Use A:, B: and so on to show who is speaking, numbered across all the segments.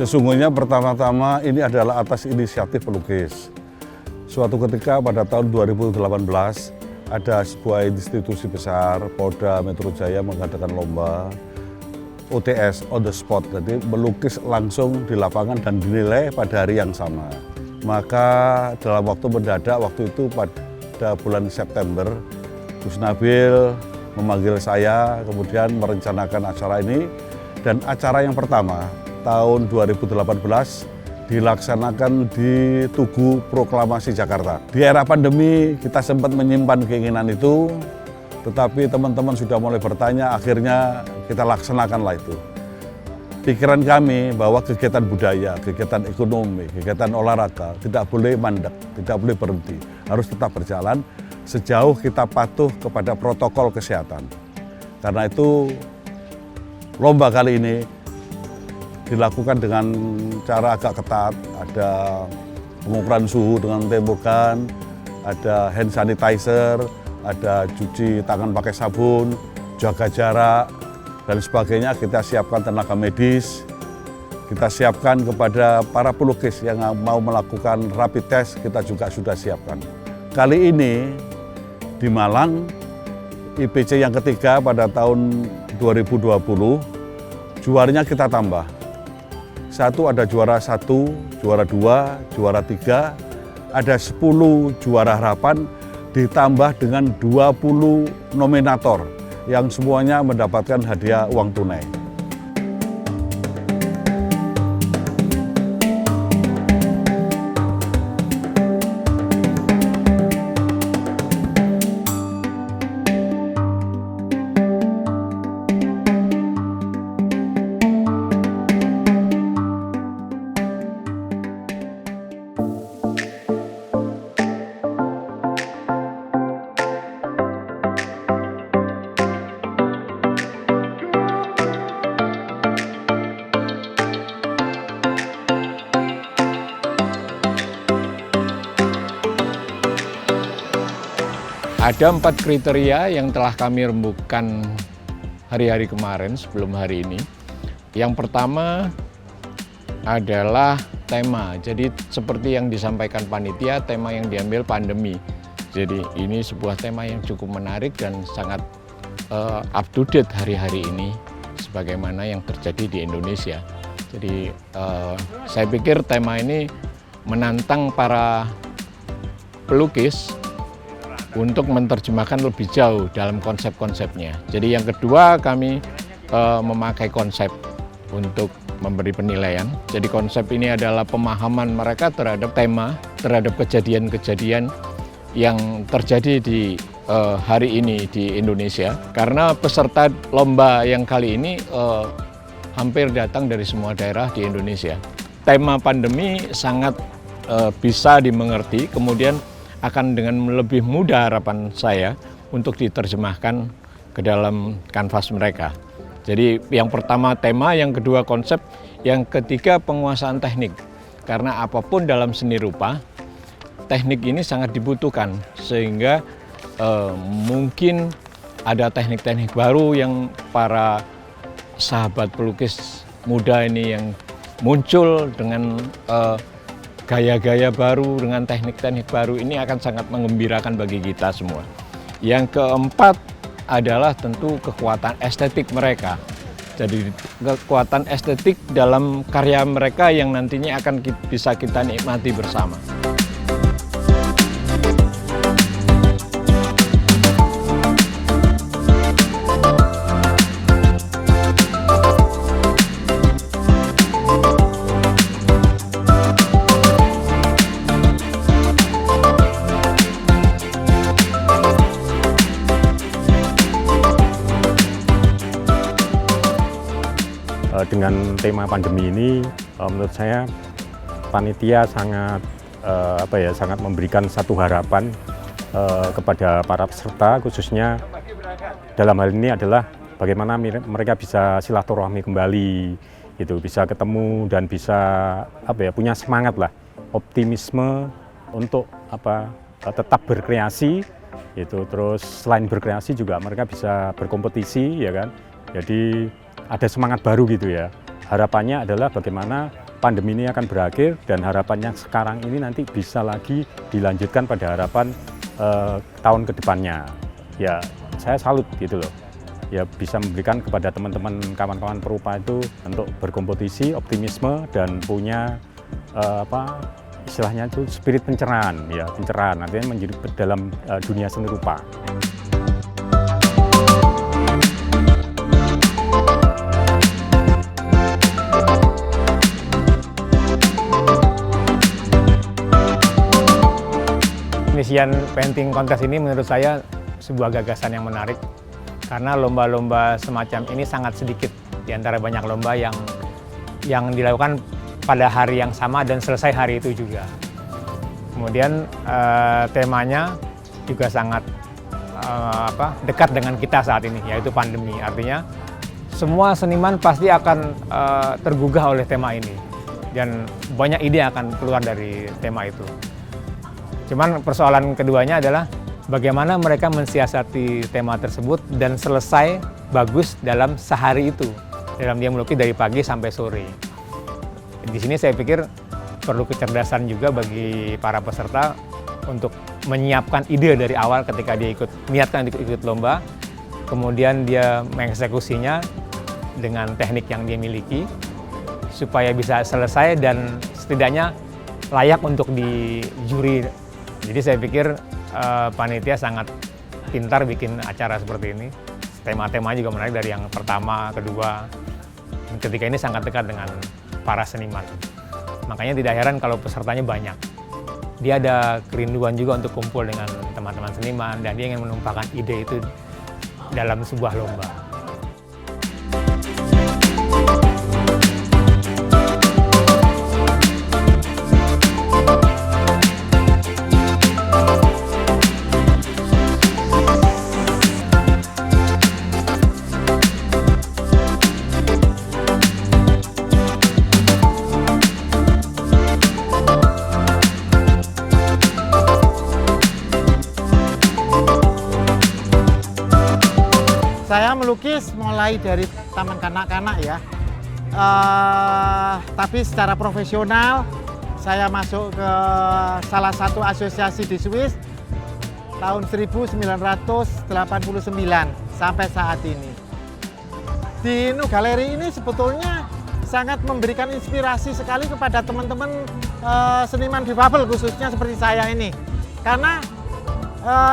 A: Sesungguhnya pertama-tama ini adalah atas inisiatif pelukis. Suatu ketika pada tahun 2018 ada sebuah institusi besar, Polda Metro Jaya mengadakan lomba OTS, on the spot, jadi melukis langsung di lapangan dan dinilai pada hari yang sama. Maka dalam waktu mendadak, waktu itu pada bulan September, Gus Nabil memanggil saya, kemudian merencanakan acara ini. Dan acara yang pertama, tahun 2018, dilaksanakan di Tugu Proklamasi Jakarta. Di era pandemi, kita sempat menyimpan keinginan itu, tetapi teman-teman sudah mulai bertanya, akhirnya kita laksanakanlah itu. Pikiran kami bahwa kegiatan budaya, kegiatan ekonomi, kegiatan olahraga tidak boleh mandek, tidak boleh berhenti. Harus tetap berjalan sejauh kita patuh kepada protokol kesehatan. Karena itu lomba kali ini dilakukan dengan cara agak ketat. Ada pengukuran suhu dengan tembakan, ada hand sanitizer, ada cuci tangan pakai sabun, jaga jarak, dan sebagainya. Kita siapkan tenaga medis, kita siapkan kepada para pelukis yang mau melakukan rapid test, kita juga sudah siapkan. Kali ini di Malang, IPC yang ketiga pada tahun 2020, juaranya kita tambah. Satu ada juara 1, juara 2, juara 3, ada 10 juara harapan, ditambah dengan 20 nominator yang semuanya mendapatkan hadiah uang tunai.
B: Ada 4 kriteria yang telah kami rembukan hari-hari kemarin sebelum hari ini. Yang pertama adalah tema. Jadi seperti yang disampaikan panitia, tema yang diambil pandemi. Jadi ini sebuah tema yang cukup menarik dan sangat up to date hari-hari ini sebagaimana yang terjadi di Indonesia. Jadi saya pikir tema ini menantang para pelukis untuk menerjemahkan lebih jauh dalam konsep-konsepnya. Jadi yang kedua, kami memakai konsep untuk memberi penilaian. Jadi konsep ini adalah pemahaman mereka terhadap tema, terhadap kejadian-kejadian yang terjadi di hari ini di Indonesia. Karena peserta lomba yang kali ini hampir datang dari semua daerah di Indonesia. Tema pandemi sangat bisa dimengerti, kemudian akan dengan lebih mudah harapan saya untuk diterjemahkan ke dalam kanvas mereka. Jadi yang pertama tema, yang kedua konsep, yang ketiga penguasaan teknik. Karena apapun dalam seni rupa, teknik ini sangat dibutuhkan. Sehingga mungkin ada teknik-teknik baru yang para sahabat pelukis muda ini yang muncul dengan gaya-gaya baru, dengan teknik-teknik baru, ini akan sangat menggembirakan bagi kita semua. Yang keempat adalah tentu kekuatan estetik mereka. Jadi kekuatan estetik dalam karya mereka yang nantinya akan bisa kita nikmati bersama.
C: Dengan tema pandemi ini, menurut saya panitia sangat sangat memberikan satu harapan kepada para peserta, khususnya dalam hal ini adalah bagaimana mereka bisa silaturahmi kembali, gitu, bisa ketemu dan bisa punya semangat lah, optimisme untuk tetap berkreasi, gitu. Terus selain berkreasi juga mereka bisa berkompetisi, ya kan. Jadi ada semangat baru gitu ya. Harapannya adalah bagaimana pandemi ini akan berakhir dan harapannya sekarang ini nanti bisa lagi dilanjutkan pada harapan tahun kedepannya. Ya, saya salut gitu loh. Ya bisa memberikan kepada teman-teman kawan-kawan perupa itu untuk berkompetisi, optimisme dan punya istilahnya itu spirit pencerahan, ya pencerahan artinya menjadi dalam dunia seni rupa.
D: Indonesian Painting Contest ini menurut saya sebuah gagasan yang menarik karena lomba-lomba semacam ini sangat sedikit di antara banyak lomba yang dilakukan pada hari yang sama dan selesai hari itu juga. Kemudian temanya juga sangat dekat dengan kita saat ini, yaitu pandemi. Artinya semua seniman pasti akan tergugah oleh tema ini dan banyak ide akan keluar dari tema itu. Cuman persoalan keduanya adalah bagaimana mereka mensiasati tema tersebut dan selesai bagus dalam sehari itu, dalam dia melukis dari pagi sampai sore. Di sini saya pikir perlu kecerdasan juga bagi para peserta untuk menyiapkan ide dari awal ketika dia niatkan ikut lomba, kemudian dia mengeksekusinya dengan teknik yang dia miliki supaya bisa selesai dan setidaknya layak untuk di juri. Jadi saya pikir panitia sangat pintar bikin acara seperti ini. Tema-tema juga menarik dari yang pertama, kedua. Ketika ini sangat dekat dengan para seniman. Makanya tidak heran kalau pesertanya banyak. Dia ada kerinduan juga untuk kumpul dengan teman-teman seniman dan dia ingin menumpahkan ide itu dalam sebuah lomba.
E: Saya melukis mulai dari taman kanak-kanak ya, tapi secara profesional saya masuk ke salah satu asosiasi di Swiss tahun 1989 sampai saat ini. Di Nu Galeri ini sebetulnya sangat memberikan inspirasi sekali kepada teman-teman seniman difabel khususnya seperti saya ini, karena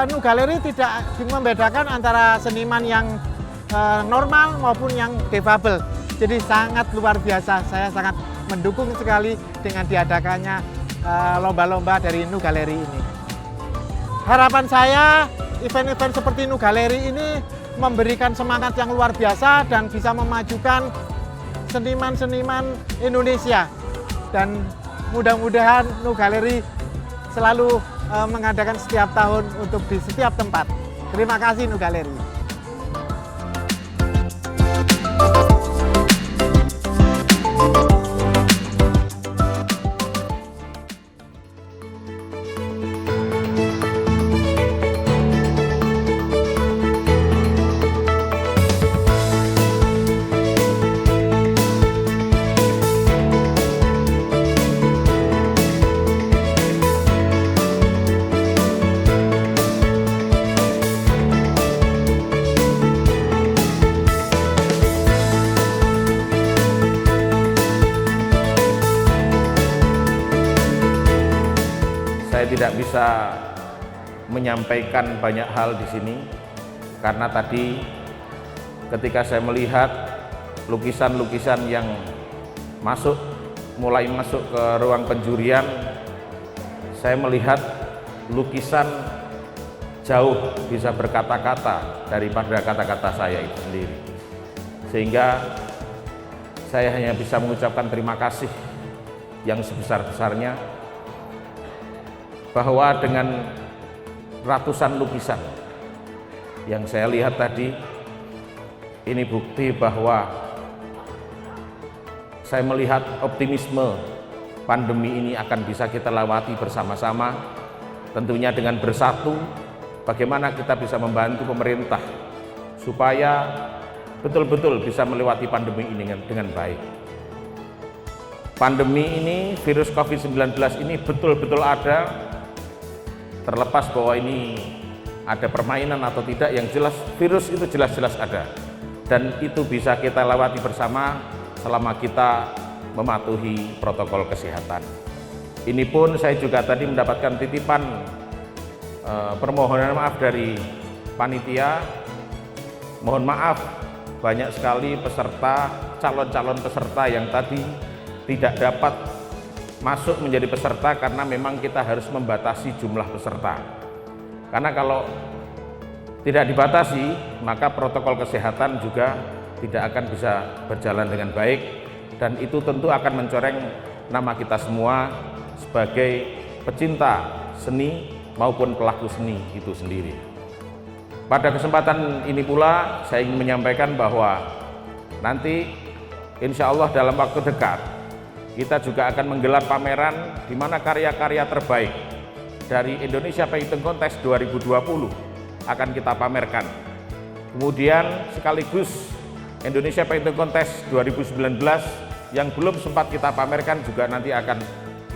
E: Nu Galeri tidak membedakan antara seniman yang normal maupun yang difabel. Jadi sangat luar biasa. Saya sangat mendukung sekali dengan diadakannya lomba-lomba dari Nu Galeri ini. Harapan saya event-event seperti Nu Galeri ini memberikan semangat yang luar biasa dan bisa memajukan seniman-seniman Indonesia. Dan mudah-mudahan Nu Galeri selalu mengadakan setiap tahun untuk di setiap tempat. Terima kasih Nu Galeri.
F: Saya tidak bisa menyampaikan banyak hal di sini karena tadi ketika saya melihat lukisan-lukisan yang mulai masuk ke ruang penjurian, saya melihat lukisan jauh bisa berkata-kata daripada kata-kata saya itu sendiri. Sehingga saya hanya bisa mengucapkan terima kasih yang sebesar-besarnya bahwa dengan ratusan lukisan yang saya lihat tadi, ini bukti bahwa saya melihat optimisme pandemi ini akan bisa kita lewati bersama-sama, tentunya dengan bersatu, bagaimana kita bisa membantu pemerintah supaya betul-betul bisa melewati pandemi ini dengan baik. pandemi ini, virus COVID-19 ini betul-betul ada, terlepas bahwa ini ada permainan atau tidak, yang jelas virus itu jelas-jelas ada. Dan itu bisa kita lewati bersama selama kita mematuhi protokol kesehatan. Ini pun saya juga tadi mendapatkan titipan permohonan maaf dari panitia. Mohon maaf, banyak sekali peserta, calon-calon peserta yang tadi tidak dapat masuk menjadi peserta karena memang kita harus membatasi jumlah peserta. Karena kalau tidak dibatasi, maka protokol kesehatan juga tidak akan bisa berjalan dengan baik, dan itu tentu akan mencoreng nama kita semua sebagai pecinta seni maupun pelaku seni itu sendiri. Pada kesempatan ini pula saya ingin menyampaikan bahwa nanti insya Allah dalam waktu dekat kita juga akan menggelar pameran di mana karya-karya terbaik dari Indonesia Painting Contest 2020 akan kita pamerkan. Kemudian sekaligus Indonesia Painting Contest 2019 yang belum sempat kita pamerkan juga nanti akan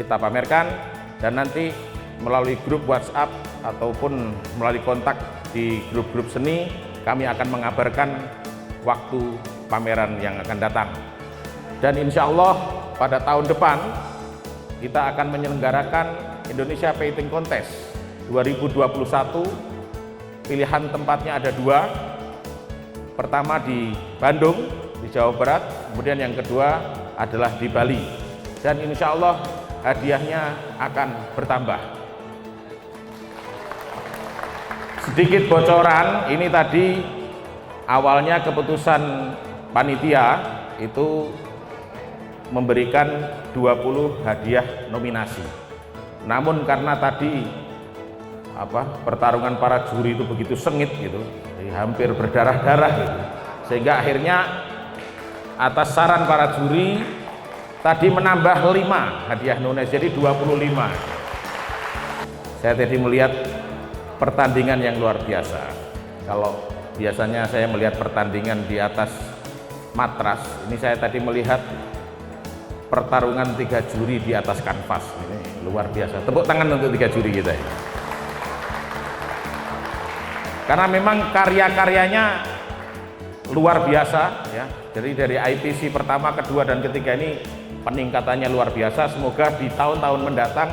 F: kita pamerkan, dan nanti melalui grup WhatsApp ataupun melalui kontak di grup-grup seni kami akan mengabarkan waktu pameran yang akan datang. Dan insya Allah pada tahun depan kita akan menyelenggarakan Indonesia Painting Contest 2021. Pilihan tempatnya ada 2. Pertama di Bandung, di Jawa Barat, kemudian yang kedua adalah di Bali. Dan insya Allah hadiahnya akan bertambah. Sedikit bocoran, ini tadi awalnya keputusan panitia itu memberikan 20 hadiah nominasi. Namun karena tadi pertarungan para juri itu begitu sengit gitu, hampir berdarah-darah gitu, sehingga akhirnya atas saran para juri tadi menambah 5 hadiah nominasi, jadi 25. Saya tadi melihat pertandingan yang luar biasa. Kalau biasanya saya melihat pertandingan di atas matras, ini saya tadi melihat pertarungan 3 juri di atas kanvas. Ini luar biasa. Tepuk tangan untuk 3 juri kita. Karena memang karya-karyanya luar biasa ya. Jadi dari IPC pertama, kedua, dan ketiga ini peningkatannya luar biasa. Semoga di tahun-tahun mendatang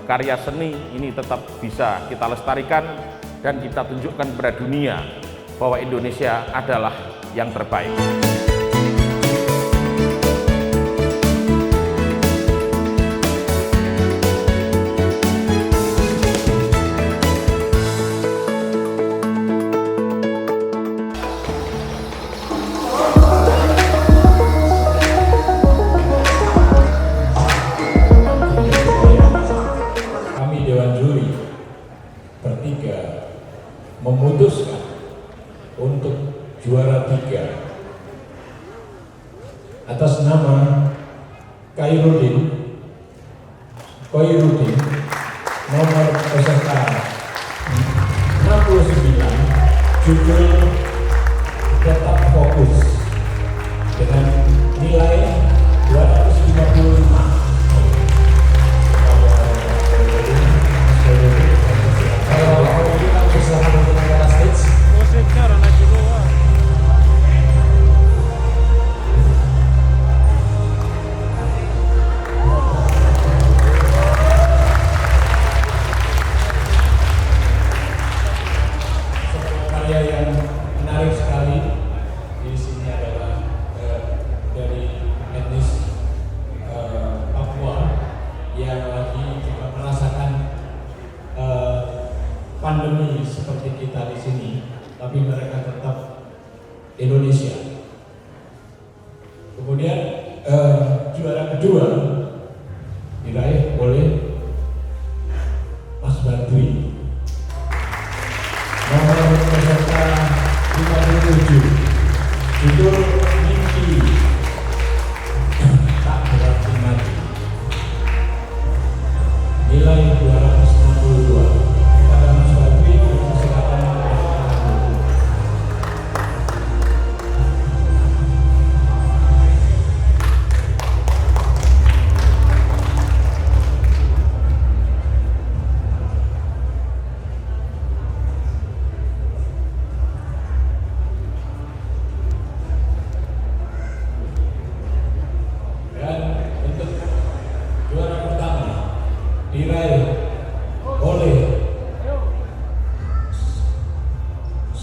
F: karya seni ini tetap bisa kita lestarikan dan kita tunjukkan kepada dunia bahwa Indonesia adalah yang terbaik.
G: Memutuskan untuk juara 3 atas nama Khairuddin nomor peserta 69, judul Tetap Fokus, dengan nilai 255. Pandemi seperti kita di sini, tapi mereka tetap Indonesia. Kemudian juara kedua diraih oleh Mas Badri, nomor peserta 57, judul Mimpi Tak Berarti Mati, nilai 262.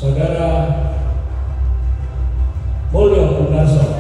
G: Saudara Mulyo Gunarso.